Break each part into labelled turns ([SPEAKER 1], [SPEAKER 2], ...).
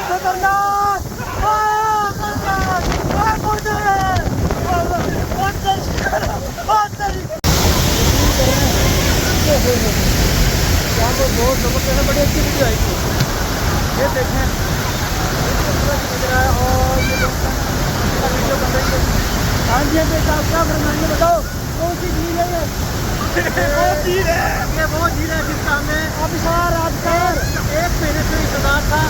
[SPEAKER 1] खतरनाक यहाँ पर बहुत जबरदस्त बड़ी अच्छी वीडियो आएगी। ये देखें और ये वीडियो बन रही है। हाँ जी साहब क्या फरमाएंगे बताओ कौन सी झील है ये? वो झील है, ये वो झील है जिसका हमें आबशार एक महीने से इंतजार था।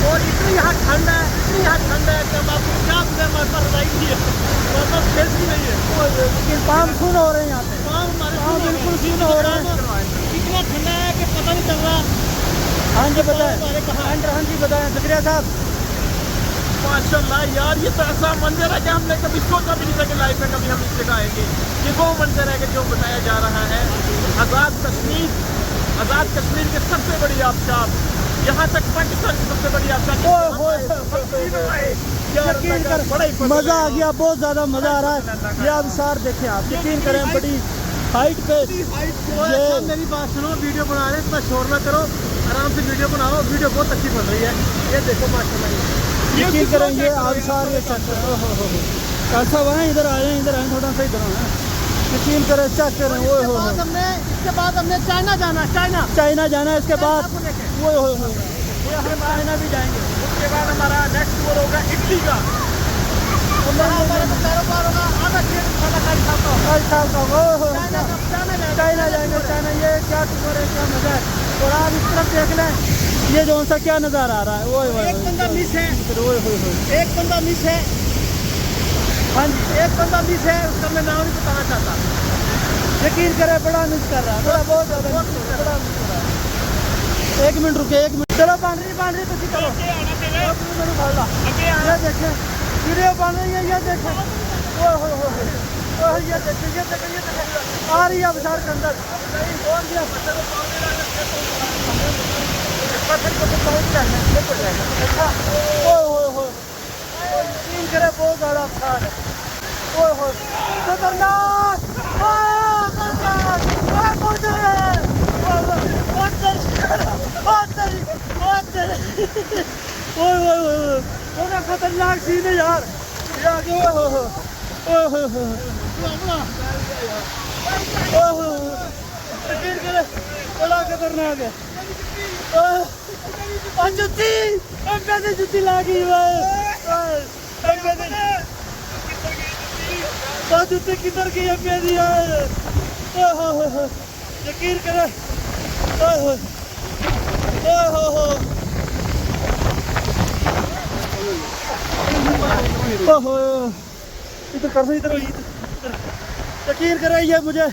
[SPEAKER 1] और इतनी यहाँ ठंड है, इतनी यहाँ ठंड है कि हम आपको क्या बताएं, हमारे पास रजाई नहीं है, हमारे पास खेल भी नहीं है। लेकिन पाम सुन हो रहे हैं यहाँ पे, पाम हमारे बिल्कुल सुन हो रहे हैं। इतना ठंडा है कि पता नहीं चल रहा। हाँ जी बताएं, हाँ जी बताएं ज़करिया साहब।
[SPEAKER 2] माशाल्लाह यार, ये तो ऐसा मंजर है कि हमने कभी सोचा भी नहीं था कि लाइफ में कभी हम इस जगह आएंगे। ये वो मंजर है कि जो बताया जा रहा है। आज़ाद कश्मीर के सबसे बड़ी आबशार, यहाँ तक पाकिस्तान की सबसे बड़ी आबशार।
[SPEAKER 1] मज़ा आ गया, बहुत ज़्यादा मज़ा आ रहा है। ये आबशार देखें आप, यकीन करें बड़ी हाइट पे। मेरी बात सुनो, वीडियो बना रहे इतना शोर ना करो, आराम से वीडियो बनाओ। वीडियो बहुत अच्छी बन रही है। ये देखो माशाल्लाह, यकीन करें ये आबशार ये ऐसा हुआ है। इधर आए थोड़ा सा इधर आए, यकीन करें चेक करें। इसके बाद हमने चाइना जाना है, चाइना जाना है। इसके बाद वो हम चाइना भी जाएंगे।
[SPEAKER 2] उसके बाद हमारा नेक्स्ट टूर होगा इटली का।
[SPEAKER 1] कारोबार होगा आधा चाइना जाएंगे। चाइना ये क्या टूर है, क्या मजा है। और आप इस तरफ देख लें, ये जो सा क्या नज़ारा आ रहा है। वो एक बंदा मिस है, एक बंदा मिस है। हाँ जी एक बंदा मिस है, उसका मैं नाम नहीं बताना चाहता। यकीन करें बड़ा मिस कर रहा है, बड़ा बहुत ज़्यादा बड़ा मिस कर रहा है। एक मिनट रुके, एक मिनट। चलो बाउंड्री तो चलो ये देखें वीडियो बन रही है। ये देखें ये देखें आ रही है आबशार के अंदर। यकीन करे बहुत ज़्यादा आबशार है। खतरनाक खतरनाक सीन है यार। ये आगे बड़ा खतरनाक है। जुत्ती लागी जुत्ती किधर गई है मेरी। यकीन करे इधर कर, इधर यकीन करे ये मुझे